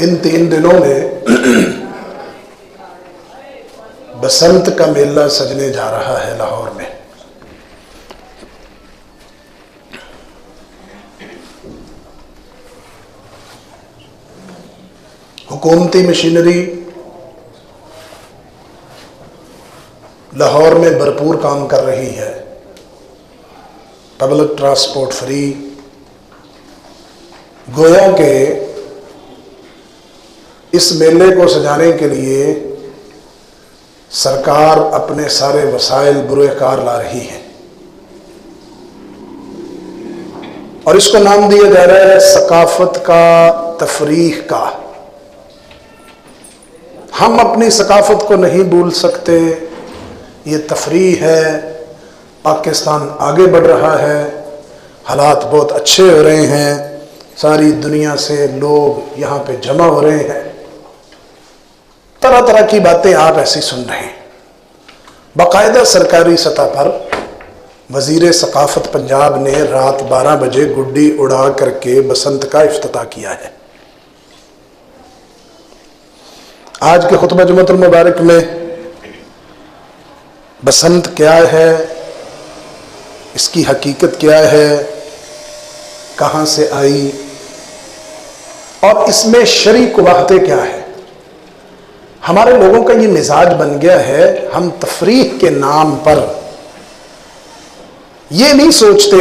ان 3 دنوں میں بسنت کا میلہ سجنے جا رہا ہے لاہور میں۔ حکومتی مشینری لاہور میں بھرپور کام کر رہی ہے، پبلک ٹرانسپورٹ فری، گویا کہ اس میلے کو سجانے کے لیے سرکار اپنے سارے وسائل بروئے کار لا رہی ہے، اور اس کو نام دیا جا رہا ہے ثقافت کا، تفریح کا۔ ہم اپنی ثقافت کو نہیں بھول سکتے، یہ تفریح ہے۔ پاکستان آگے بڑھ رہا ہے، حالات بہت اچھے ہو رہے ہیں، ساری دنیا سے لوگ یہاں پہ جمع ہو رہے ہیں، طرح طرح کی باتیں آپ ایسی سن رہے ہیں۔ باقاعدہ سرکاری سطح پر وزیر ثقافت پنجاب نے رات 12 بجے گڈی اڑا کر کے بسنت کا افتتاح کیا ہے۔ آج کے خطبہ جمعۃ المبارک میں بسنت کیا ہے، اس کی حقیقت کیا ہے، کہاں سے آئی، اور اس میں شرعی قباحتیں کیا ہیں۔ ہمارے لوگوں کا یہ مزاج بن گیا ہے، ہم تفریح کے نام پر یہ نہیں سوچتے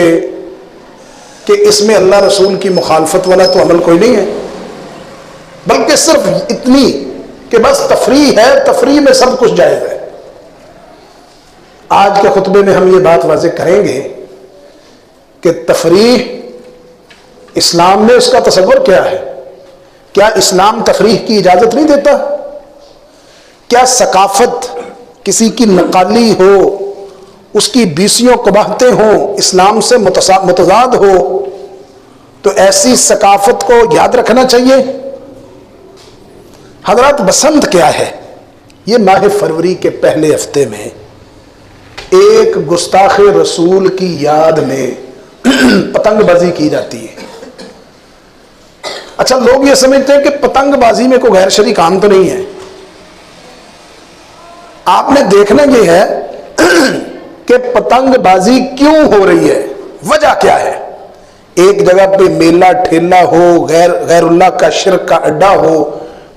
کہ اس میں اللہ رسول کی مخالفت والا تو عمل کوئی نہیں ہے، بلکہ صرف اتنی کہ بس تفریح ہے، تفریح میں سب کچھ جائز ہے۔ آج کے خطبے میں ہم یہ بات واضح کریں گے کہ تفریح اسلام میں اس کا تصور کیا ہے۔ کیا اسلام تفریح کی اجازت نہیں دیتا؟ کیا ثقافت کسی کی نقالی ہو، اس کی بیسیوں قباحتیں ہوں، اسلام سے متضاد ہو، تو ایسی ثقافت کو یاد رکھنا چاہیے؟ حضرات، بسنت کیا ہے؟ یہ ماہ فروری کے پہلے ہفتے میں ایک گستاخ رسول کی یاد میں پتنگ بازی کی جاتی ہے۔ اچھا، لوگ یہ سمجھتے ہیں کہ پتنگ بازی میں کوئی غیر شرعی کام تو نہیں ہے۔ آپ نے دیکھنا یہ ہے کہ پتنگ بازی کیوں ہو رہی ہے، وجہ کیا ہے۔ ایک جگہ پہ میلہ ٹھیلا ہو، غیر اللہ کا شرک کا اڈا ہو،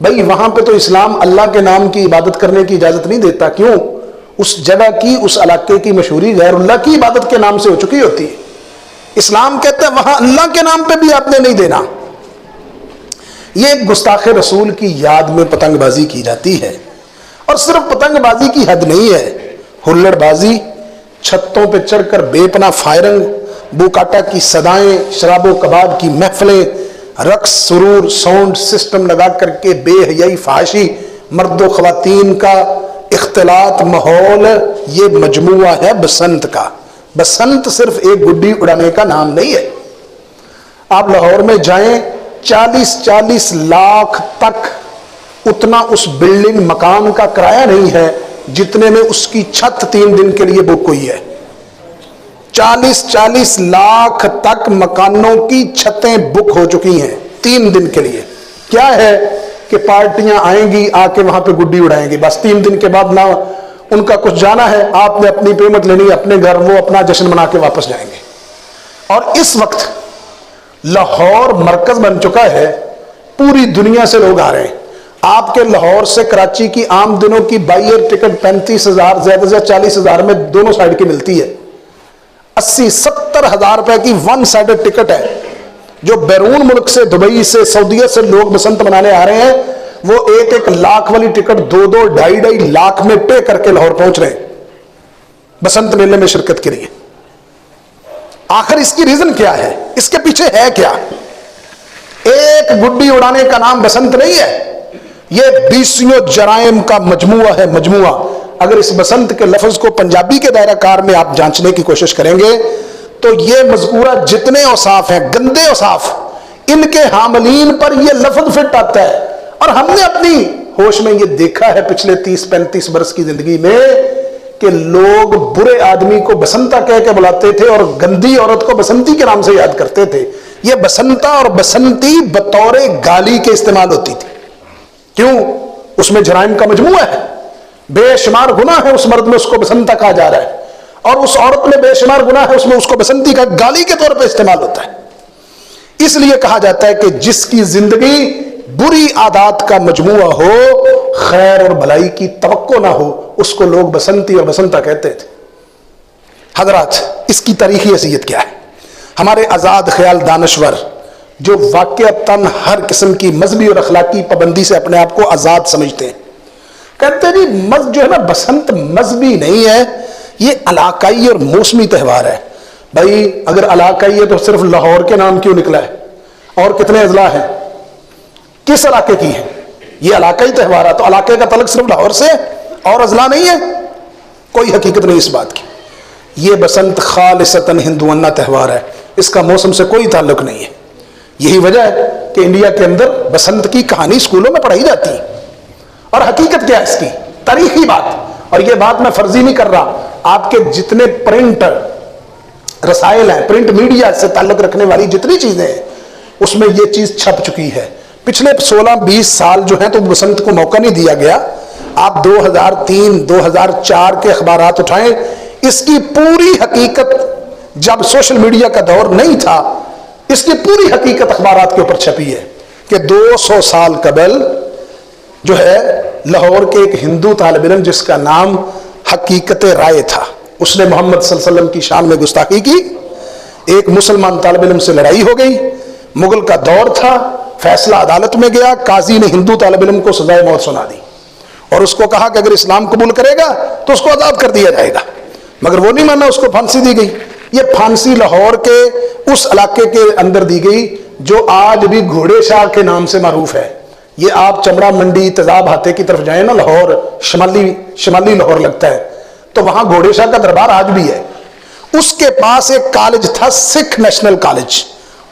بھائی وہاں پہ تو اسلام اللہ کے نام کی عبادت کرنے کی اجازت نہیں دیتا۔ کیوں؟ اس جگہ کی، اس علاقے کی مشہوری غیر اللہ کی عبادت کے نام سے ہو چکی ہوتی ہے۔ اسلام کہتا ہے وہاں اللہ کے نام پہ بھی آپ نے نہیں دینا۔ یہ ایک گستاخ رسول کی یاد میں پتنگ بازی کی جاتی ہے، اور صرف پتنگ بازی کی حد نہیں ہے، ہلڑ بازی، چھتوں پہ چڑھ کر بے پناہ فائرنگ، بوکاٹا کی صدائیں، شراب و کباب کی محفلیں، رقص، سرور، ساؤنڈ سسٹم لگا کر کے بے حیائی، فحاشی، مرد و خواتین کا اختلاط، ماحول، یہ مجموعہ ہے بسنت کا۔ بسنت صرف ایک گڈی اڑانے کا نام نہیں ہے۔ آپ لاہور میں جائیں، 40 لاکھ تک اتنا اس بلڈنگ مکان کا کرایہ نہیں ہے جتنے میں اس کی چھت 3 دن کے لیے بک ہوئی ہے۔ 40 لاکھ تک مکانوں کی چھتیں بک ہو چکی ہیں 3 دن کے لیے۔ کیا ہے کہ پارٹیاں آئیں گی، آ کے وہاں پہ گڈی اڑائیں گی، بس 3 دن کے بعد نہ ان کا کچھ جانا ہے، آپ نے اپنی پیمنٹ لینی ہے اپنے گھر، وہ اپنا جشن منا کے واپس جائیں گے۔ اور اس وقت لاہور مرکز بن چکا ہے، پوری دنیا سے لوگ آ رہے ہیں۔ آپ کے لاہور سے کراچی کی عام دنوں کی بائی ایئر ٹکٹ 35,000 زیادہ سے 40,000 میں دونوں سائیڈ کی ملتی ہے۔ 80-70 ہزار روپے کی 1 سائیڈڈ ٹکٹ ہے۔ جو بیرون ملک سے، دبئی سے، سعودیہ سے لوگ بسنت منانے آ رہے ہیں، وہ 1-1 لاکھ والی ٹکٹ 2-2, 2.5 لاکھ میں پے کر کے لاہور پہنچ رہے ہیں بسنت میلے میں شرکت کے لیے۔ آخر اس کی ریزن کیا ہے؟ اس کے پیچھے ہے کیا؟ ایک گڈی اڑانے کا نام بسنت نہیں ہے، یہ 20 جرائم کا مجموعہ ہے، مجموعہ۔ اگر اس بسنت کے لفظ کو پنجابی کے دائرہ کار میں آپ جانچنے کی کوشش کریں گے تو یہ مذکورہ جتنے اوصاف ہیں، گندے اوصاف، ان کے حاملین پر یہ لفظ فٹ آتا ہے۔ اور ہم نے اپنی ہوش میں یہ دیکھا ہے پچھلے 30-35 برس کی زندگی میں کہ لوگ برے آدمی کو بسنتا کہہ کے بلاتے تھے اور گندی عورت کو بسنتی کے نام سے یاد کرتے تھے۔ یہ بسنتا اور بسنتی بطور گالی کے استعمال ہوتی تھی۔ क्यों? उसमें जराइम का मजमुआ है, बेशुमार गुनाह है उस मर्द में, उसको बसंता कहा जा रहा है, और उस औरत में बेशुमार गुनाह है, उसमें उसको बसंती का गाली के तौर पर इस्तेमाल होता है। इसलिए कहा जाता है कि जिसकी जिंदगी बुरी आदत का मजमुआ हो, खैर और भलाई की तवक्को ना हो, उसको लोग बसंती और बसंता कहते थे। हजरात, इसकी तारीखी हैसियत क्या है? हमारे आज़ाद ख्याल दानश्वर जो वाक़अतन हर किस्म की मजहबी और अखलाकी पाबंदी से अपने आप को आज़ाद समझते हैं, कहते हैं जी जो है ना, बसंत मजहबी नहीं है, ये इलाकाई और मौसमी त्यौहार है। भाई अगर इलाकाई है तो सिर्फ लाहौर के नाम क्यों निकला है? और कितने अजला हैं? किस इलाके की है? ये इलाकाई त्यौहार है, तो इलाके का तलक सिर्फ लाहौर से और अजला नहीं है? कोई हकीकत नहीं इस बात की। ये बसंत खालिसतन हिंदुआना त्यौहार है, इसका मौसम से कोई ताल्लुक नहीं है। यही वजह है कि इंडिया के अंदर बसंत की कहानी स्कूलों में पढ़ाई जाती है। और हकीकत क्या है इसकी? तारीखी बात, और ये बात मैं फर्जी नहीं कर रहा, आपके जितने प्रिंट रसायल हैं, प्रिंट मीडिया से ताल्लुक रखने वाली जितनी चीजें हैं, उसमें ये चीज छप चुकी है। पिछले 16-20 साल जो है तो बसंत को मौका नहीं दिया गया। आप 2003-2004 के अखबारात उठाएं, इसकी पूरी हकीकत, जब सोशल मीडिया का दौर नहीं था, इसकी पूरी हकीकत अखबारात के ऊपर छपी है कि 200 साल कबल जो है लाहौर के एक हिंदू तालिब इल्म जिसका नाम हकीकत राय था, उसने मोहम्मद सल्लल्लाहु अलैहि वसल्लम की शान में गुस्ताखी की। एक मुसलमान तालिब इल्म से लड़ाई हो गई, मुगल का दौर था, फैसला अदालत में गया, काजी ने हिंदू तालिब इल्म को सजाए मौत सुना दी और उसको कहा कि अगर इस्लाम कबूल करेगा तो उसको आज़ाद कर दिया जाएगा, मगर वो नहीं माना, उसको फांसी दी गई। ये फांसी लाहौर के उस इलाके के अंदर दी गई जो आज भी घोड़े शाह के नाम से मारूफ है। ये आप चमड़ा मंडी तेजाब हाथे की तरफ जाए ना, लाहौर शमाली लाहौर लगता है, तो वहां घोड़े शाह का दरबार आज भी है। उसके पास एक कॉलेज था, सिख नेशनल कॉलेज,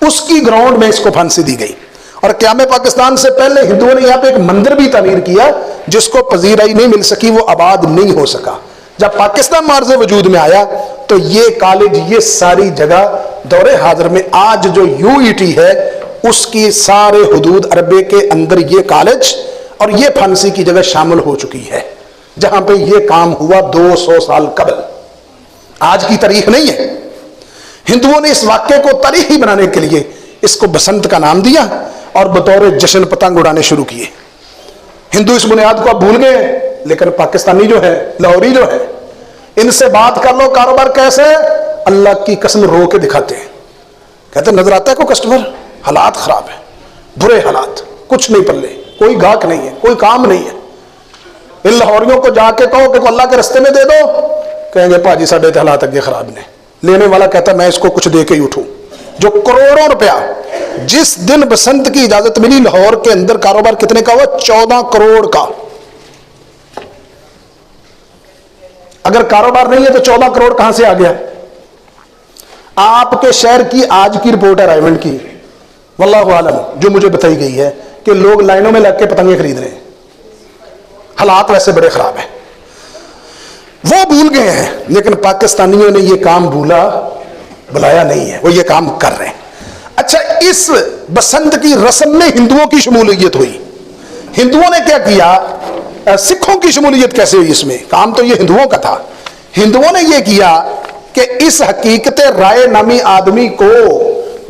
उसकी ग्राउंड में इसको फांसी दी गई। और क़याम पाकिस्तान से पहले हिंदुओं ने यहाँ पे एक मंदिर भी तामीर किया जिसको पजीराई नहीं मिल सकी, वो आबाद नहीं हो सका। जब पाकिस्तान मार्ज़ वजूद में आया तो ये कॉलेज, ये सारी जगह दौरे हाजिर में आज जो यूईटी है उसकी सारे हुदूद अरबे के अंदर ये कॉलेज और ये फांसी की जगह शामिल हो चुकी है, जहां पे ये काम हुआ 200 साल कबल। आज की तारीख नहीं है। हिंदुओं ने इस वाक्य को तारीखी बनाने के लिए इसको बसंत का नाम दिया और बतौर जश्न पतंग उड़ाने शुरू किए। हिंदू इस बुनियाद को अब भूल गए, लेकिन पाकिस्तानी जो है, लाहौरी जो है, इनसे बात कर लो कारोबार कैसे, अल्लाह की कसम रो के दिखाते हैं। कहते नजर आता है कोई कस्टमर, हालात खराब है, बुरे हालात, कुछ नहीं पल्ले, कोई गाहक नहीं है, कोई काम नहीं है। इन लाहौरियों को जाके कहो कि अल्लाह के रास्ते में दे दो, कहेंगे भाजी साढ़े हालात अगे खराब ने। लेने वाला कहता मैं इसको कुछ दे के ही उठूं। जो करोड़ों रुपया जिस दिन बसंत की इजाजत मिली, लाहौर के अंदर कारोबार कितने का हुआ? 14 करोड़ का। अगर कारोबार नहीं है तो 14 करोड़ कहां से आ गया? आपके शहर की आज की रिपोर्ट है रायमंड की, वल्लाहु आलम, जो मुझे बताई गई है कि लोग लाइनों में लग के पतंगे खरीद रहे हैं। हालात वैसे बड़े खराब हैं, वो भूल गए हैं, लेकिन पाकिस्तानियों ने यह काम बुलाया नहीं है, वो ये काम कर रहे हैं। अच्छा, इस बसंत की रस्म में हिंदुओं की शमूलियत हुई। हिंदुओं ने क्या किया? सिखों की शमूलियत कैसे हुई इसमें? काम तो ये हिंदुओं का था। हिंदुओं ने ये किया कि इस हकीकत राय नामी आदमी को,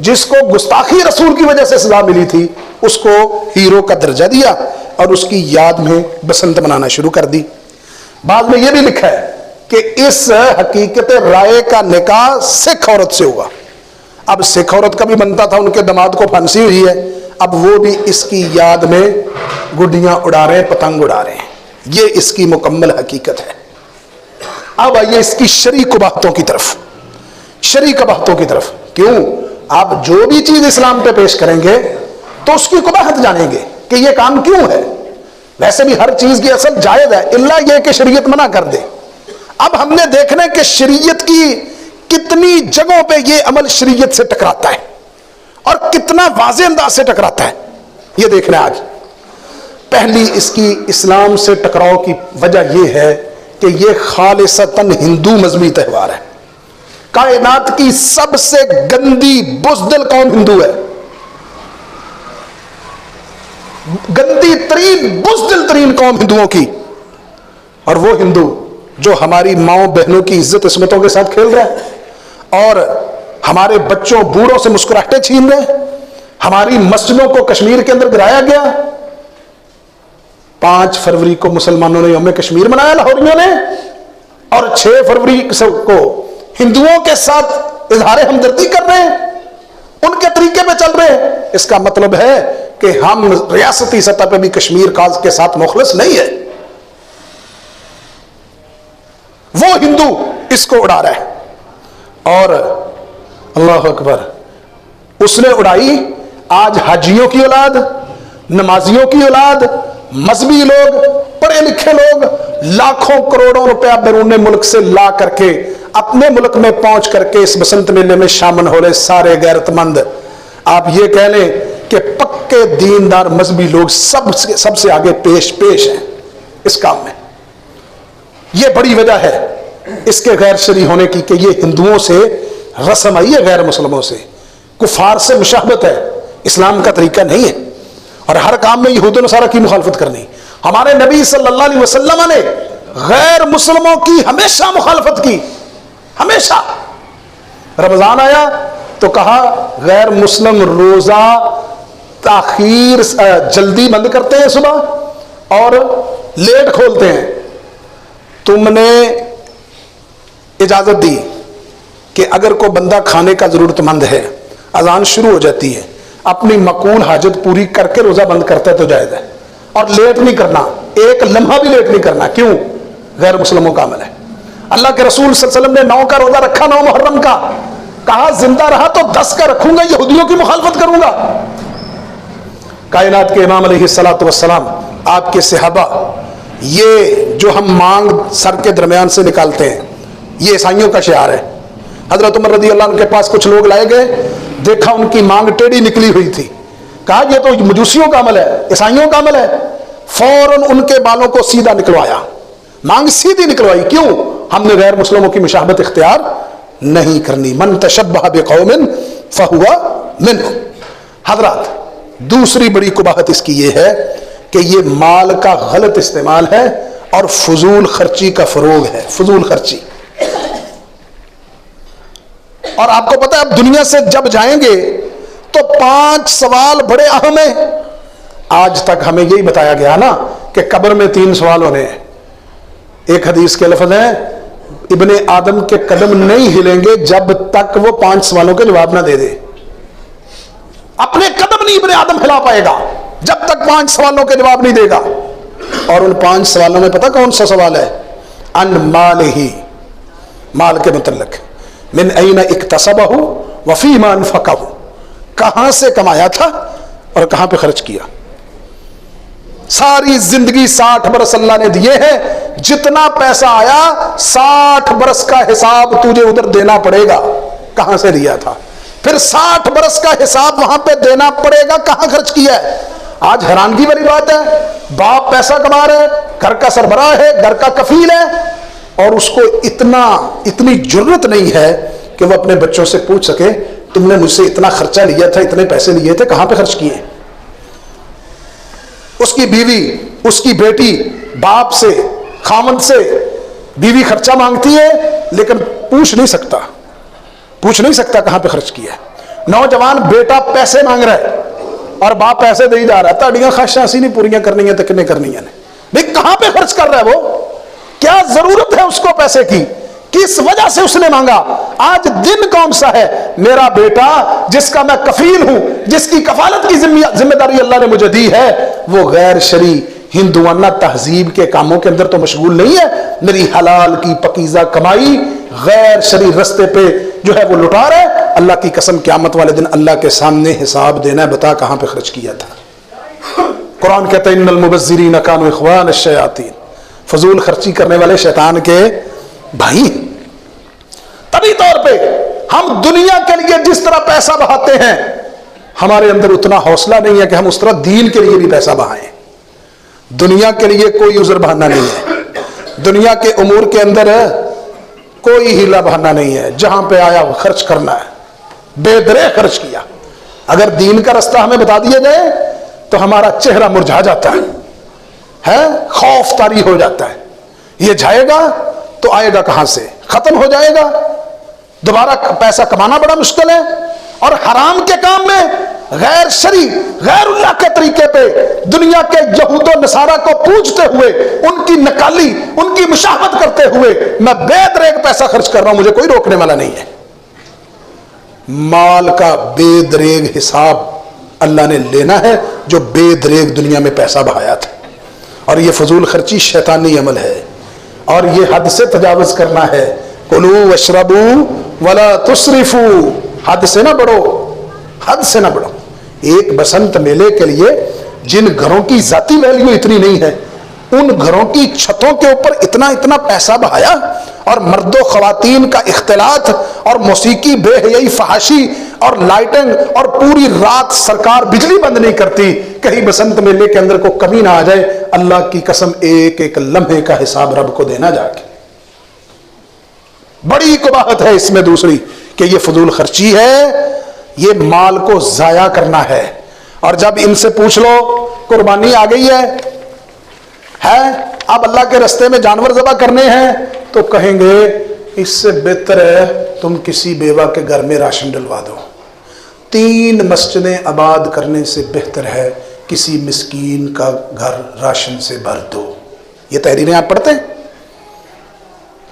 जिसको गुस्ताखी रसूल की वजह से सजा मिली थी, उसको हीरो का दर्जा दिया और उसकी याद में बसंत मनाना शुरू कर दी। बाद में यह भी लिखा है कि इस हकीकत राय का निकाह सिख औरत से हुआ। अब सिख औरत का भी बनता था, उनके दामाद को फांसी हुई है, अब वो भी इसकी याद में गुड्डियां उड़ा रहे हैं, पतंग उड़ा रहे हैं। ये इसकी मुकम्मल हकीकत है। अब आइए इसकी शरई कबाहतों की तरफ, शरई कबाहतों की तरफ। क्यों? आप जो भी चीज इस्लाम पे पेश करेंगे तो उसकी कबाहत जानेंगे कि ये काम क्यों है। वैसे भी हर चीज की असल जायज है, इल्ला यह कि शरीयत मना कर दे। अब हमने देखना है कि शरीयत की कितनी जगहों पे ये अमल शरीयत से टकराता है और कितना वाज़ेह अंदाज से टकराता है, ये देखना है आज। पहली इसकी इस्लाम से टकराव की वजह यह है कि ये खालिसतन हिंदू मजहबी त्यौहार है। कायनात की सबसे गंदी बुज़दिल कौम हिंदू है। गंदी तरीन बुज़दिल तरीन कौम हिंदुओं की, और वो हिंदू जो हमारी माओ बहनों की इज्जत इस्मतों के साथ खेल रहा है और हमारे बच्चों बूढ़ों से मुस्कुराहटें छीन रहे हैं। हमारी मस्जिदों को कश्मीर के अंदर गिराया गया। 5 फरवरी को मुसलमानों ने यौम कश्मीर मनाया लाहौरियों ने, और 6 फरवरी को हिंदुओं के साथ इजहार हमदर्दी कर रहे हैं, उनके तरीके पे चल रहे हैं। इसका मतलब है कि हम रियासती सतह पे भी कश्मीर के साथ मुखलिस नहीं है। वो हिंदू इसको उड़ा रहा है। और अल्लाह अकबर, उसने उड़ाई आज हाजियों की औलाद, नमाजियों की औलाद, मजहबी लोग, पढ़े लिखे लोग लाखों करोड़ों रुपया बैरून मुल्क से ला करके अपने मुल्क में पहुंच करके इस बसंत मेले में शामिल हो रहे सारे गैरतमंद, आप ये कह लें कि पक्के दीनदार मजहबी लोग सबसे आगे पेश हैं इस काम में। ये बड़ी वजह है इसके गैर शरी होने की कि ये हिंदुओं से रस्म आई है, गैर मुसलमानों से, कुफार से मुशाहबत है, इस्लाम का तरीका नहीं है। और हर काम में यहूद नसारा की मुखालफत करनी। हमारे नबी सल्लल्लाहु अलैहि वसल्लम ने गैर मुसलमों की हमेशा मुखालफत की, हमेशा। रमजान आया तो कहा गैर मुस्लिम रोजा ताखीर जल्दी बंद करते हैं सुबह और लेट खोलते हैं। तुमने इजाजत दी कि अगर कोई बंदा खाने का जरूरतमंद है, अजान शुरू हो जाती है, अपनी मकूल हाजत पूरी करके रोजा बंद करता है तो जायज है, और लेट नहीं करना, एक लम्हा भी लेट नहीं करना। क्यों? गैर मुस्लिमों का अमल है। अल्लाह के रसूल सल्लल्लाहु अलैहि वसल्लम ने 9 का रोजा रखा, 9 मुहर्रम का, कहा जिंदा रहा तो 10 का रखूंगा, यहूदियों की मुखालफत करूंगा। कायनात के इमाम अलैहिस्सलातु वस्सलाम, आपके सहाबा, ये जो हम मांग सर के दरमियान से निकालते हैं, ये ईसाइयों का शियार है। हजरत उमर रज़ी अल्लाह अन्हु के पास कुछ लोग लाए गए, देखा उनकी मांग टेढ़ी निकली हुई थी, कहा ये तो मजूसियों का अमल है, ईसाइयों का अमल है। फौरन उनके बालों को सीधा निकलवाया, मांग सीधी निकलवाई। क्यों? हमने गैर मुस्लिमों की मुशाहबत इख्तियार नहीं करनी। मन तशब्बह बिकौमिन फहुवा मिनहुम। हजरत, दूसरी बड़ी कुबाहत इसकी ये है कि ये माल का गलत इस्तेमाल है और फजूल खर्ची का फरोग है, फजूल खर्ची। और आपको पता है अब दुनिया से जब जाएंगे तो 5 सवाल बड़े अहम हैं। आज तक हमें यही बताया गया ना कि कब्र में 3 सवाल होने हैं। एक हदीस के लफ्ज है, इब्ने आदम के कदम नहीं हिलेंगे जब तक वो 5 सवालों के जवाब ना दे दे। अपने कदम नहीं इब्ने आदम हिला पाएगा जब तक 5 सवालों के जवाब नहीं देगा। और उन 5 सवालों में पता कौन सा सवाल है? अन माल ही, माल के मुतल्लिक। मिन ऐना इक्तसबहु व फीमा अनफक़हु, कहां से कमाया था और कहां पे खर्च किया। सारी जिंदगी 60 बरस अल्लाह ने दिए हैं, जितना पैसा आया 60 बरस का हिसाब तुझे उधर देना पड़ेगा, कहां से लिया था। फिर 60 बरस का हिसाब वहां पे देना पड़ेगा, कहां खर्च किया है। आज हैरानगी वाली बात है, बाप पैसा कमा रहे, घर का सरबराह है, घर का कफील है, और उसको इतनी जुर्रत नहीं है कि वो अपने बच्चों से पूछ सके तुमने मुझसे इतना खर्चा लिया था, इतने पैसे लिए थे, कहां पे खर्च किए। उसकी बीवी, उसकी बेटी बाप से, खामद से, बीवी खर्चा मांगती है लेकिन पूछ नहीं सकता कहां पे खर्च किया। नौजवान बेटा पैसे मांग रहा है और बाप पैसे दे ही जा रहा है, ताड़ियां ख्वाहिशां असी नहीं पूरियां करनी है तो किन्ने करनी है भाई, कहां पे खर्च कर रहा है वो, क्या जरूरत है उसको पैसे की, किस वजह से उसने मांगा। आज दिन कौन सा है, मेरा बेटा जिसका मैं कफील हूं, जिसकी कफालत की जिम्मेदारी अल्लाह ने मुझे दी है, वो गैर शरी हिंदुआना तहजीब के कामों के अंदर तो मशगूल नहीं है। मेरी हलाल की पकीजा कमाई गैर शरी रस्ते पे जो है वो लुटा रहा है। अल्लाह की कसम क़यामत वाले दिन अल्लाह के सामने हिसाब देना है, बता कहां पे खर्च किया था। कुरान कहता है इन्नल मुबज़्ज़िरीन कानू इख़वान अश-शयातीन, फजूल खर्ची करने वाले शैतान के भाई। तभी तौर पे हम दुनिया के लिए जिस तरह पैसा बहाते हैं, हमारे अंदर उतना हौसला नहीं है कि हम उस तरह दीन के लिए भी पैसा बहाएं। दुनिया के लिए कोई उज़र बहाना नहीं है, दुनिया के उमूर के अंदर कोई हीला बहाना नहीं है, जहां पे आया वो खर्च करना है, बेदरे खर्च किया। अगर दीन का रास्ता हमें बता दिया जाए تو ہمارا چہرہ مرجھا جاتا ہے، خوف طاری ہو جاتا ہے. یہ جائے گا تو آئے گا کہاں سے؟ ختم ہو جائے گا. دوبارہ پیسہ کمانا بڑا مشکل ہے. اور حرام کے کام میں غیر شرعی، غیر اللہ کے طریقے پہ دنیا کے یہود و نصارہ کو پوجتے ہوئے، ان کی نکالی، ان کی مشاہمت کرتے ہوئے میں بے دریغ پیسہ خرچ کر رہا ہوں، مجھے کوئی روکنے والا نہیں ہے. مال کا بے دریغ حساب اللہ نے لینا ہے جو بے دریغ دنیا میں پیسہ بہایا تھا. اور یہ فضول خرچی شیطانی عمل ہے، اور یہ حد سے تجاوز کرنا ہے. کلوا واشربوا ولا تسرفوا، حد سے نہ بڑھو، حد سے نہ بڑھو. ایک بسنت میلے کے لیے جن گھروں کی ذاتی ویلیو اتنی نہیں ہے، ان گھروں کی چھتوں کے اوپر اتنا اتنا پیسہ بہایا، اور مرد و خواتین کا اختلاط اور موسیقی، بے حیائی، فحاشی اور لائٹنگ، اور پوری رات سرکار بجلی بند نہیں کرتی کہیں بسنت میلے کے اندر کو کمی نہ آ جائے. اللہ کی قسم ایک ایک لمحے کا حساب رب کو دینا جا کے. بڑی قباحت ہے اس میں دوسری کہ یہ فضول خرچی ہے، یہ مال کو ضائع کرنا ہے. اور جب ان سے پوچھ لو قربانی آ گئی ہے اب اللہ کے رستے میں جانور ذبح کرنے ہیں، تو کہیں گے اس سے بہتر ہے تم کسی بیوہ کے گھر میں راشن ڈلوا دو. 3 مسجدیں آباد کرنے سے بہتر ہے کسی مسکین کا گھر راشن سے بھر دو. یہ تحریریں آپ پڑھتے ہیں؟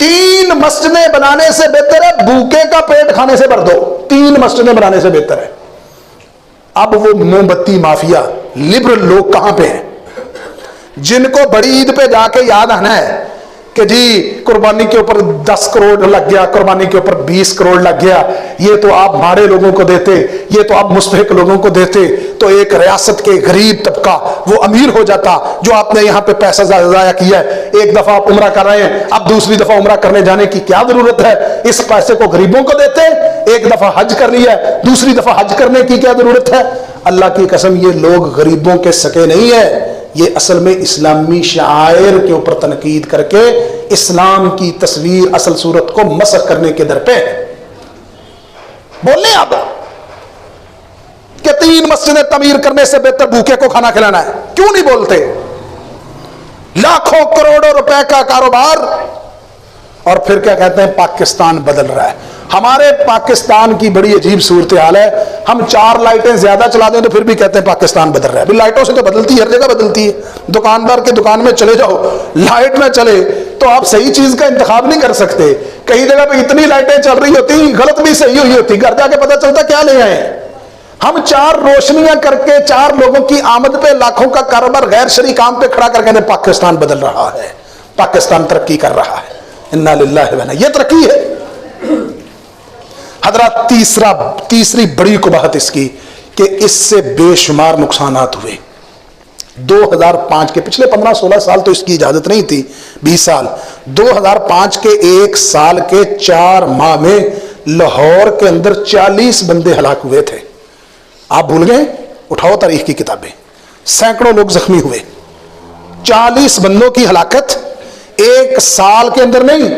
3 مسجدیں بنانے سے بہتر ہے بھوکے کا پیٹ کھانے سے بھر دو. 3 مسجدیں بنانے سے بہتر ہے. اب وہ موم بتی مافیا لبرل لوگ کہاں پہ ہیں جن کو بڑی عید پہ جا کے یاد آنا ہے کہ جی قربانی کے اوپر 10 کروڑ لگ گیا، قربانی کے اوپر 20 کروڑ لگ گیا، یہ تو آپ ماڑے لوگوں کو دیتے، یہ تو آپ مستحق لوگوں کو دیتے تو ایک ریاست کے غریب طبقہ وہ امیر ہو جاتا. جو آپ نے یہاں پہ پیسہ ضائع کیا ہے، ایک دفعہ آپ عمرہ کر رہے ہیں، اب دوسری دفعہ عمرہ کرنے جانے کی کیا ضرورت ہے؟ اس پیسے کو غریبوں کو دیتے. ایک دفعہ حج کر لیا ہے، دوسری دفعہ حج کرنے کی کیا ضرورت ہے؟ اللہ کی قسم یہ لوگ غریبوں کے سکے نہیں ہے. یہ اصل میں اسلامی شعائر کے اوپر تنقید کر کے اسلام کی تصویر، اصل صورت کو مسخ کرنے کے در پہ بولنے اب کہ 3 مسجدیں تعمیر کرنے سے بہتر بھوکے کو کھانا کھلانا ہے. کیوں نہیں بولتے؟ لاکھوں کروڑوں روپے کا کاروبار، اور پھر کیا کہتے ہیں پاکستان بدل رہا ہے. ہمارے پاکستان کی بڑی عجیب صورتحال ہے. ہم 4 لائٹیں زیادہ چلا دیں تو پھر بھی کہتے ہیں پاکستان بدل رہا ہے. لائٹوں سے تو بدلتی ہے، ہر جگہ بدلتی ہے. دکاندار کے دکان میں چلے جاؤ، لائٹ نہ چلے تو آپ صحیح چیز کا انتخاب نہیں کر سکتے. کئی جگہ پہ اتنی لائٹیں چل رہی ہوتی، غلط بھی صحیح ہوئی ہوتی، گھر جا کے پتہ چلتا کیا لے آئے. ہم 4 روشنیاں کر کے 4 لوگوں کی آمد پہ لاکھوں کا کاروبار غیر شرعی کام پہ کھڑا کر کے پاکستان بدل رہا ہے، پاکستان ترقی کر رہا ہے. انا للہ و انا، یہ ترقی ہے. حضرات تیسری بڑی قباحت اس کی کہ اس سے بے شمار نقصانات ہوئے. 2005 کے پچھلے 15-16 سال تو اس کی اجازت نہیں تھی، 20 سال. 2005 کے 1 سال کے 4 ماہ میں لاہور کے اندر 40 بندے ہلاک ہوئے تھے. آپ بھول گئے؟ اٹھاؤ تاریخ کی کتابیں. سینکڑوں لوگ زخمی ہوئے. 40 بندوں کی ہلاکت 1 سال کے اندر نہیں،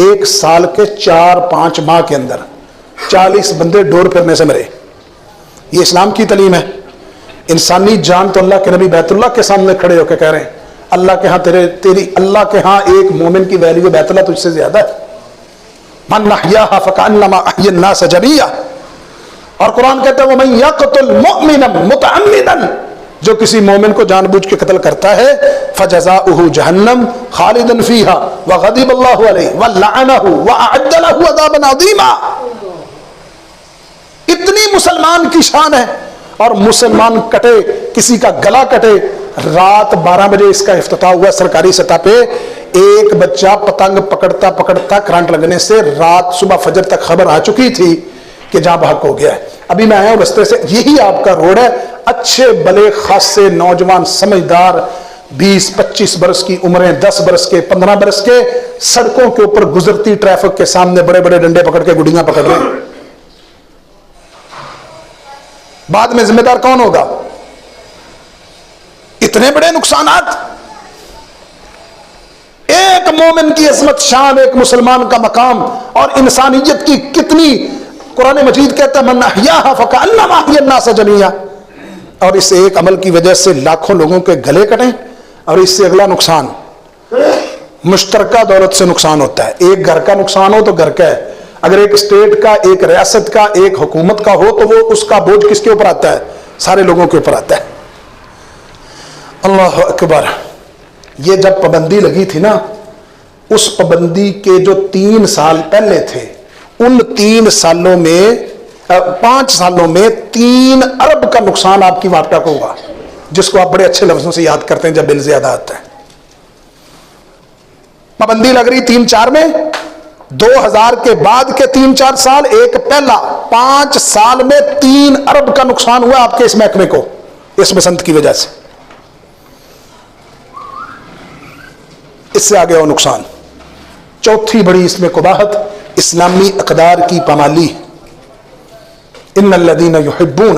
1 سال کے 4-5 ماہ کے اندر 40 بندے ڈور پھرنے سے مرے. یہ اسلام کی تعلیم ہے. انسانی جان تو اللہ کے نبی بیت اللہ کے سامنے کھڑے ہو کے کہہ رہے ہیں اللہ کے ہاں تیری اللہ کے ہاں ایک مومن کی ویلیو بیت اللہ تجھ سے زیادہ ہے. من احیاھا فکأنما احیا الناس جمیعا. اور قرآن کہتا ہے ومن یقتل مؤمنا متعمدا، جو کسی مومن کو جان بوجھ کے قتل کرتا ہے فجزاؤہ جہنم خالدا فیہا وغضب اللہ علیہ ولعنہ واعد لہ عذابا عظیما. اتنی مسلمان کی شان ہے. اور مسلمان کٹے، کسی کا گلا کٹے. رات 12 بجے اس کا افتتاح ہوا سرکاری سطح پہ. ایک بچہ پتنگ پکڑتا پکڑتا کرنٹ لگنے سے رات صبح فجر تک خبر آ چکی تھی کہ جہاں بحق ہو گیا ہے. ابھی میں آیا ہوں رستے سے، یہی آپ کا روڈ ہے. اچھے بلے خاصے نوجوان سمجھدار 20-25 برس کی عمریں، 10 برس کے، 15 برس کے، سڑکوں کے اوپر گزرتی ٹریفک کے سامنے بڑے بڑے ڈنڈے پکڑ کے گڈیاں پکڑ رہے ہیں. بعد میں ذمہ دار کون ہوگا؟ اتنے بڑے نقصانات. ایک مومن کی عظمت شان، ایک مسلمان کا مقام اور انسانیت کی کتنی. قرآن مجید کہتا ہے من احیاھا فکأنما احیا الناس جمیعا. اور اس ایک عمل کی وجہ سے لاکھوں لوگوں کے گلے کٹیں، اور اس سے اگلا نقصان مشترکہ دولت سے نقصان ہوتا ہے. ایک گھر کا نقصان ہو تو گھر کا ہے، اگر ایک اسٹیٹ کا، ایک ریاست کا، ایک حکومت کا ہو تو وہ اس کا بوجھ کس کے اوپر آتا ہے؟ سارے لوگوں کے اوپر آتا ہے. اللہ اکبر. یہ جب پابندی لگی تھی نا، اس پابندی کے جو 3 سال پہلے تھے، ان 3 سالوں میں 5 سالوں میں 3 ارب کا نقصان آپ کی واپٹا کو ہوگا، جس کو آپ بڑے اچھے لفظوں سے یاد کرتے ہیں جب بل زیادہ آتا ہے. پابندی لگ رہی 3-4 میں، 2000 کے بعد کے 3-4 سال، ایک پہلا 5 سال میں 3 ارب کا نقصان ہوا آپ کے اس محکمے کو، اس بسنت کی وجہ سے. اس سے آگے اور نقصان. چوتھی بڑی اس میں قباحت اسلامی اقدار کی پامالی. ان الذین یحبون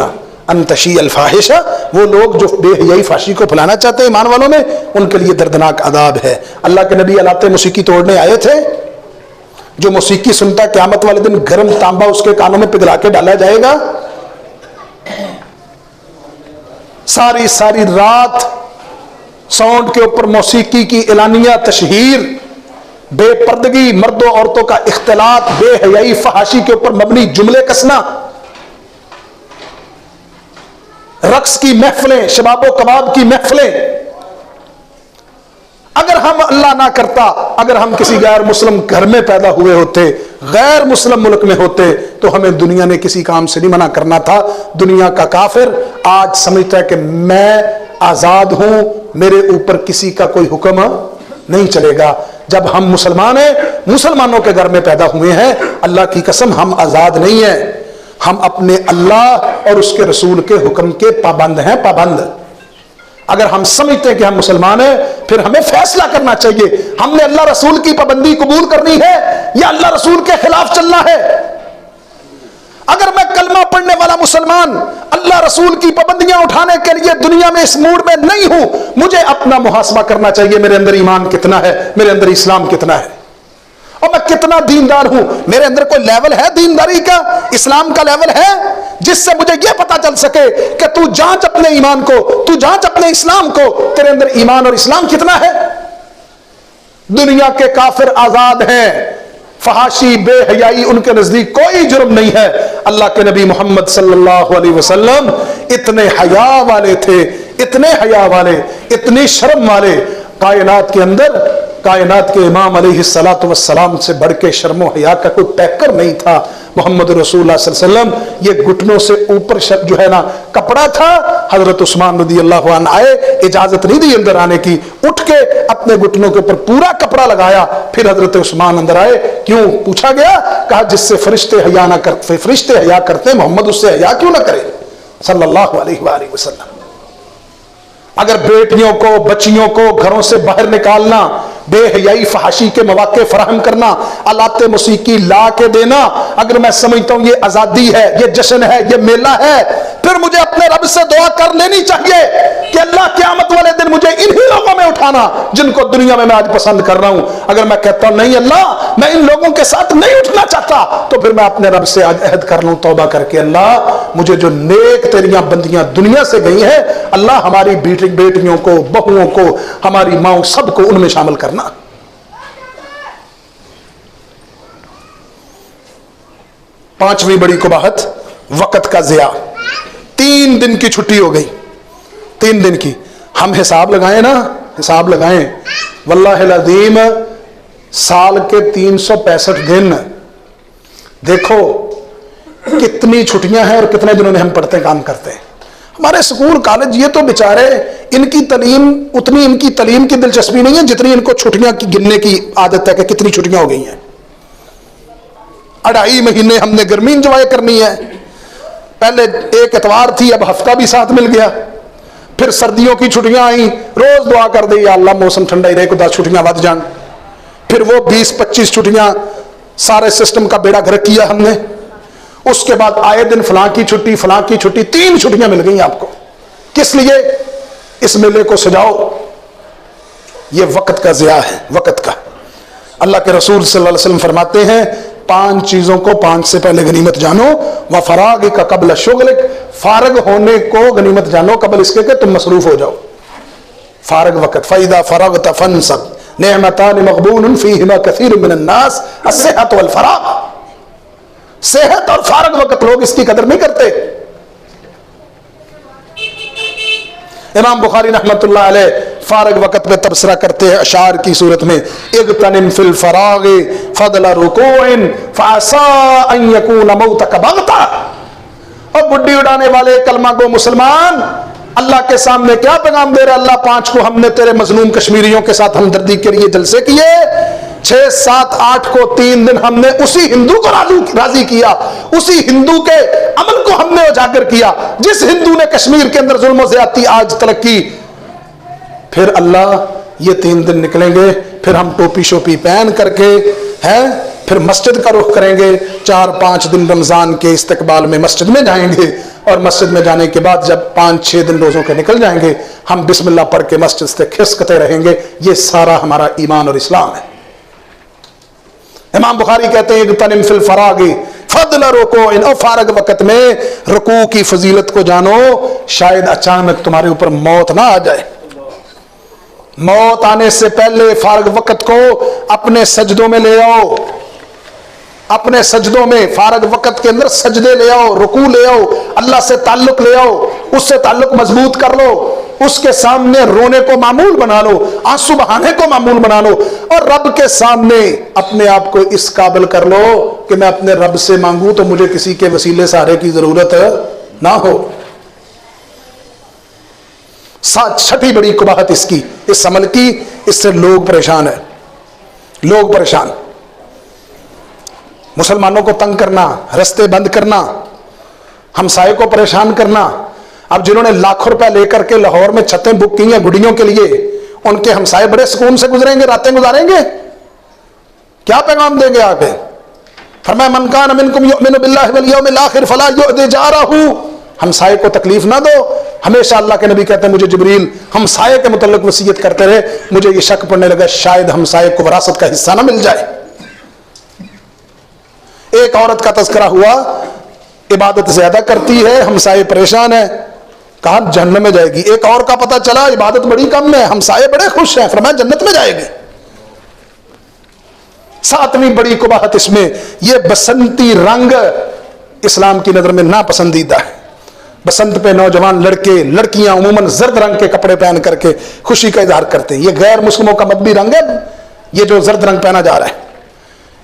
ان تشیع الفاحشہ، وہ لوگ جو بے حیائی فحشی کو پھیلانا چاہتے ہیں ایمان والوں میں، ان کے لیے دردناک عذاب ہے. اللہ کے نبی آلات موسیقی توڑنے آئے تھے. جو موسیقی سنتا قیامت والے دن گرم تانبا اس کے کانوں میں پگھلا کے ڈالا جائے گا. ساری ساری رات ساؤنڈ کے اوپر موسیقی کی اعلانیہ تشہیر، بے پردگی، مردوں عورتوں کا اختلاط، بے حیائی فحاشی کے اوپر مبنی جملے کسنا، رقص کی محفلیں، شباب و کباب کی محفلیں. اگر ہم اللہ نہ کرتا، اگر ہم کسی غیر مسلم گھر میں پیدا ہوئے ہوتے، غیر مسلم ملک میں ہوتے، تو ہمیں دنیا نے کسی کام سے نہیں منع کرنا تھا. دنیا کا کافر آج سمجھتا ہے کہ میں آزاد ہوں، میرے اوپر کسی کا کوئی حکم نہیں چلے گا. جب ہم مسلمان ہیں، مسلمانوں کے گھر میں پیدا ہوئے ہیں، اللہ کی قسم ہم آزاد نہیں ہیں. ہم اپنے اللہ اور اس کے رسول کے حکم کے پابند ہیں، پابند. اگر ہم سمجھتے ہیں کہ ہم مسلمان ہیں، پھر ہمیں فیصلہ کرنا چاہیے ہم نے اللہ رسول کی پابندی قبول کرنی ہے یا اللہ رسول کے خلاف چلنا ہے. اگر میں کلمہ پڑھنے والا مسلمان اللہ رسول کی پابندیاں اٹھانے کے لیے دنیا میں اس موڈ میں نہیں ہوں، مجھے اپنا محاسبہ کرنا چاہیے. میرے اندر ایمان کتنا ہے، میرے اندر اسلام کتنا ہے، اور میں کتنا دیندار ہوں. میرے اندر کوئی لیول ہے دینداری کا، اسلام کا لیول ہے، جس سے مجھے یہ پتا چل سکے کہ تو جانچ اپنے ایمان کو، تو جانچ اپنے اسلام کو، تیرے اندر ایمان اور اسلام کتنا ہے. دنیا کے کافر آزاد ہیں، فحاشی، بے حیائی ان کے نزدیک کوئی جرم نہیں ہے. اللہ کے نبی محمد صلی اللہ علیہ وسلم اتنے حیا والے تھے، اتنے حیا والے، اتنی شرم والے. کائنات کے اندر، کائنات کے امام علیہ الصلوۃ والسلام سے بڑھ کے شرم و حیا کا کوئی پیکر نہیں تھا. محمد رسول اللہ صلی اللہ علیہ وسلم، یہ گھٹنوں سے اوپر جو ہے نا کپڑا تھا. حضرت عثمان رضی اللہ عنہ آئے، اجازت نہیں دی اندر آنے کی، اٹھ کے اپنے گھٹنوں کے اوپر پورا کپڑا لگایا. پھر حضرت عثمان اندر آئے. کیوں پوچھا گیا؟ کہا جس سے فرشتے حیا نہ کرتے، فرشتے حیا کرتے، محمد اس سے حیا کیوں نہ کرے صلی اللہ علیہ وآلہ وسلم. اگر بیٹیوں کو، بچیوں کو گھروں سے باہر نکالنا، بے حیائی فحاشی کے مواقع فراہم کرنا، آلات موسیقی لا کے دینا، اگر میں سمجھتا ہوں یہ آزادی ہے، یہ جشن ہے، یہ میلہ ہے، پھر مجھے اپنے رب سے دعا کر لینی چاہیے کہ اللہ قیامت والے دن مجھے انہی لوگوں میں اٹھانا جن کو دنیا میں آج پسند کر رہا ہوں. اگر میں کہتا ہوں نہیں اللہ میں ان لوگوں کے ساتھ نہیں اٹھنا چاہتا، تو پھر میں اپنے رب سے آج عہد کر لوں توبہ کر کے، اللہ مجھے جو نیک تیریاں بندیاں دنیا سے گئی ہیں، اللہ ہماری بیٹیوں کو، بہوؤں کو، ہماری ماؤں، سب کو ان میں شامل کرنا. پانچویں بڑی قباحت وقت کا ضیاع. 3 دن کی چھٹی ہو گئی، 3 دن کی. ہم حساب لگائیں نا، حساب لگائیں، واللہ العظیم سال کے 365 دن دیکھو کتنی چھٹیاں ہیں اور کتنے دنوں میں ہم پڑھتے کام کرتے ہیں. ہمارے سکول کالج یہ تو بیچارے ان کی تعلیم، اتنی ان کی تعلیم کی دلچسپی نہیں ہے جتنی ان کو چھٹیاں کی گننے کی عادت ہے کہ کتنی چھٹیاں ہو گئی ہیں. 2.5 مہینے ہم نے گرمی انجوائے کرنی ہے. پہلے ایک اتوار تھی، اب ہفتہ بھی ساتھ مل گیا. پھر سردیوں کی چھٹیاں آئیں، روز دعا کر دی یا اللہ موسم ٹھنڈا ہی رہے کو 10 چھٹیاں ود جان. پھر وہ 20-25 چھٹیاں، سارے سسٹم کا بیڑا گرک کیا ہم نے. اس کے بعد آئے دن فلاں کی چھٹی، فلاں کی چھٹی، 3 چھٹیاں مل گئی آپ کو. کس لیے؟ اس میلے کو سجاؤ. یہ وقت کا ضیاع ہے، وقت کا. اللہ کے رسول صلی اللہ علیہ وسلم فرماتے ہیں 5 चीजों को 5 से पहले गनीमत जानो। व फराग का कबल शुगलिक, फारग होने को गनीमत जानो कबल इसके कि तुम मसरूफ हो जाओ। फारग वक़्त, फैदा फरगत फनसब नेमतान मक़बूलन फ़ीहिमा कसीरुम मिनन नास अस्सिहत वल फराग। सेहत और फारग वक़्त लोग इसकी कदर नहीं करते। इमाम बुखारी रहमतुल्लाह अलैह फारग वक़्त में तबसरा करते हैं अशार की सूरत में, इग़तनिम फिल फराग़ि फ़ज़ल रुकूइन फ़असा अन यकून मौतक बग़ता। और बुड्ढी उड़ाने वाले कलमा को मुसलमान, अल्लाह के सामने क्या पैगाम दे रहे? अल्लाह 5 को हमने तेरे मजलूम कश्मीरियों के साथ हमदर्दी के लिए जलसे किए, 6, 7, 8 को 3 दिन हमने उसी हिंदू को राजी किया, उसी हिंदू के अमल को हमने उजागर किया जिस हिंदू ने कश्मीर के अंदर जुल्म ज़्यादती आज तलक की। फिर अल्लाह ये 3 दिन निकलेंगे, फिर हम टोपी शोपी पहन करके हैं, फिर मस्जिद का रुख करेंगे, 4-5 दिन रमजान के इस्तकबाल में मस्जिद में जाएंगे, और मस्जिद में जाने के बाद जब 5-6 दिन रोजों के निकल जाएंगे, हम बिस्मिल्लाह पढ़ के मस्जिद से खिसकते रहेंगे। ये सारा हमारा ईमान और इस्लाम है। इमाम बुखारी कहते हैं इग़तनिम फिल फराग़ि फ़ज़ल रुकूइन, और फारग वक़्त में रुकू की फजीलत को जानो, शायद अचानक तुम्हारे ऊपर मौत ना आ जाए। मौत आने से पहले फारग वक़्त को अपने सजदों में ले आओ, अपने सजदों में फारग वक़्त के अंदर सजदे ले आओ, रुकू ले आओ, अल्लाह से ताल्लुक ले आओ, उससे ताल्लुक मजबूत कर लो, उसके सामने रोने को मामूल बना लो, आंसू बहाने को मामूल बना लो, और रब के सामने अपने आप को इस काबिल कर लो कि मैं अपने रब से मांगू तो मुझे किसी के वसीले सहारे की जरूरत ना हो। 6ठी बड़ी कुबाहत इसकी, इस अमल की, इससे लोग परेशान है। लोग परेशान, मुसलमानों को तंग करना, रस्ते बंद करना, हमसाये को परेशान करना। अब जिन्होंने लाखों रुपए लेकर के लाहौर में छतें बुक की हैं गुड़ियों के लिए, उनके हमसाये बड़े सुकून से गुजरेंगे, रातें गुजारेंगे, क्या पैगाम देंगे आगे? फरमाया मन कान मिनकुम युमिनु बिल्लाहि वल यौमिल आखिर फला युअदि जारहू। हमसाये को तकलीफ ना दो। हमेशा अल्लाह के नबी कहते हैं मुझे जिब्रील हमसाये के मुतल्लिक वसीयत करते रहे, मुझे ये शक पड़ने लगा शायद हमसाये को विरासत का हिस्सा ना मिल जाए। एक औरत का तज़किरा हुआ, इबादत ज्यादा करती है, हमसाये परेशान है, कहा जन्नत में जाएगी। एक और का पता चला इबादत बड़ी कम है, हमसाये बड़े खुश हैं, फरमाया जन्नत में जाएगी। 7वीं बड़ी कुबाहत इसमें, ये बसंती रंग इस्लाम की नजर में नापसंदीदा है। बसंत पे नौजवान लड़के लड़कियां उमूमन जर्द रंग के कपड़े पहन करके खुशी का इजहार करते हैं। ये गैर मुस्लिमों का मदबी रंग है, ये जो जर्द रंग पहना जा रहा है।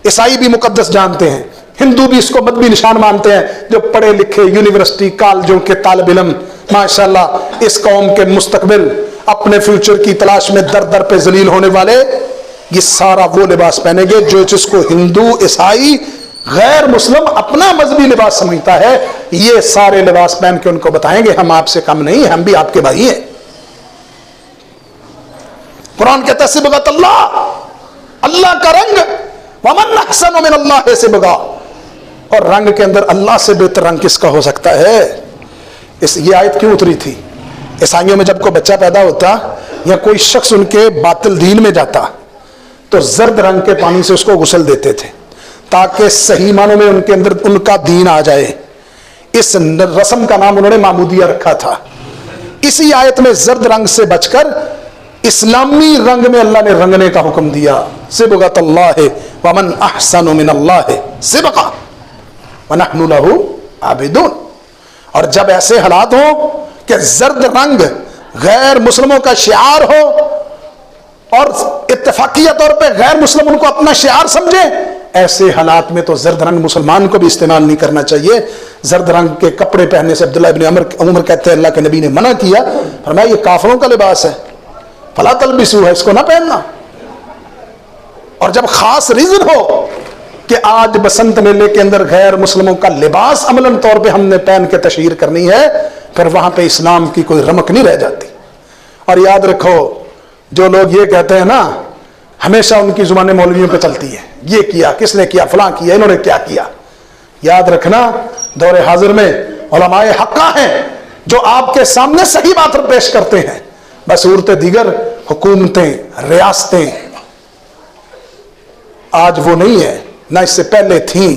ईसाई भी मुकद्दस जानते हैं, हिंदू भी इसको मदबी निशान मानते हैं। जो पढ़े लिखे यूनिवर्सिटी कॉलेजों के तालिब इल्म माशाल्लाह इस कौम के मुस्तकबिल अपने फ्यूचर की तलाश में दर दर पे जलील होने वाले, ये सारा वो लिबास पहनेंगे जो जिसको हिंदू ईसाई गैर मुस्लिम अपना मजहबी लिबास समझता है। ये सारे लिबास पहन के उनको बताएंगे हम आपसे कम नहीं, हम भी आपके भाई हैं। कुरान कहता है सिबगत अल्लाह, अल्लाह का रंग, वमन अहसनु मिनल्लाहि सिबगा, और रंग के अंदर अल्लाह से बेहतर रंग किसका हो सकता है? ये आयत क्यों उतरी थी? ईसाइयों में जब कोई बच्चा पैदा होता या कोई शख्स उनके बातिल दीन में जाता तो जर्द रंग के पानी से उसको गुस्ल देते थे ताकि सही मानों में उनके अंदर उनका दीन आ जाए। इस रस्म का नाम उन्होंने मामूदिया रखा था। इसी आयत में जर्द रंग से बचकर इस्लामी रंग में अल्लाह ने रंगने का हुक्म दिया। सिबगतल्लाहि वमन अहसनु मिनल्लाहि सिबगा व नहनु लहू आबिदून। और जब ऐसे हालात हो कि जर्द रंग गैर मुस्लिमों का शिआर हो और इत्तफाकिया तौर पे गैर मुस्लिम उनको अपना शिआर समझे, ऐसे हालात में तो जर्द रंग मुसलमान को भी इस्तेमाल नहीं करना चाहिए। जर्द रंग के कपड़े पहनने से अब्दुल्लाह इब्न उमर कहते हैं अल्लाह के नबी ने मना किया, फरमाया ये काफिरों का लिबास है, फला तलबिसू है, इसको ना पहनना। और जब खास रीजन हो कि आज बसंत मेले के अंदर गैर मुस्लिमों का लिबास अमलन तौर पे हमने पहन के तशहीर करनी है, फिर वहां पे इस्लाम की कोई रमक नहीं रह जाती। और याद रखो जो लोग ये कहते हैं ना, हमेशा उनकी जुबानें मौलवियों पे चलती है, ये किया, किसने किया, फलां किया, इन्होंने क्या किया। याद रखना दौरे हाजिर में उलमाए हक्का हैं जो आपके सामने सही बात पेश करते हैं, बस सूरत दीगर हुकूमतें रियासतें आज वो नहीं है। ना इससे पहले थी,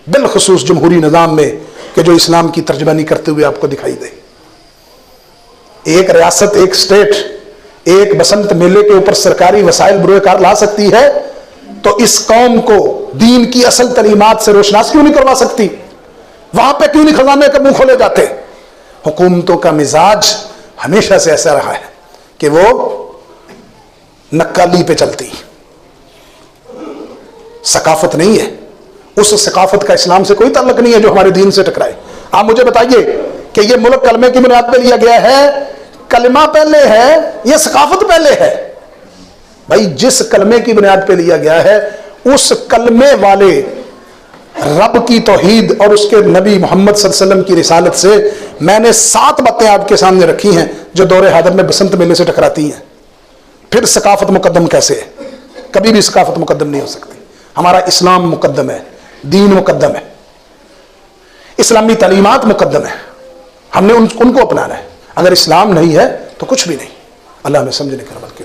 बिलखुसूस जमहूरी निज़ाम में, कि जो इस्लाम की तर्जमानी करते हुए आपको दिखाई दे। एक रियासत, एक स्टेट, एक बसंत मेले के ऊपर सरकारी वसाइल बरोकार ला सकती है, तो इस कौम को दीन की असल तलीमात से रोशनास क्यों नहीं करवा सकती? वहां पे क्यों नहीं खजाने का मुंह खोले जाते? हुकूमतों का मिजाज हमेशा से ऐसा रहा है कि वो नक्काली पे चलती, सकाफत नहीं है। उस सकाफत का इस्लाम से कोई ताल्लुक नहीं है जो हमारे दीन से टकराए। आप मुझे बताइए कि ये मुल्क कलमे की बुनियाद पे लिया गया है, कलमा पहले है या सकाफत पहले है? भाई, जिस कलमे की बुनियाद पे लिया गया है, उस कलमे वाले रब की तौहीद और उसके नबी मोहम्मद सल्लल्लाहु अलैहि वसल्लम की रिसालत से मैंने 7 बातें आपके सामने रखी हैं जो दौरे हादर में बसंत मेले से टकराती हैं। फिर सकाफत मुकद्दम कैसे है? कभी भी सकाफत मुकद्दम नहीं हो सकती। हमारा इस्लाम मुकद्दम है, दीन मुकद्दम है, इस्लामी तालीमात मुकद्दम है, हमने उनको अपनाना है। अगर इस्लाम नहीं है तो कुछ भी नहीं। अल्लाह में समझने की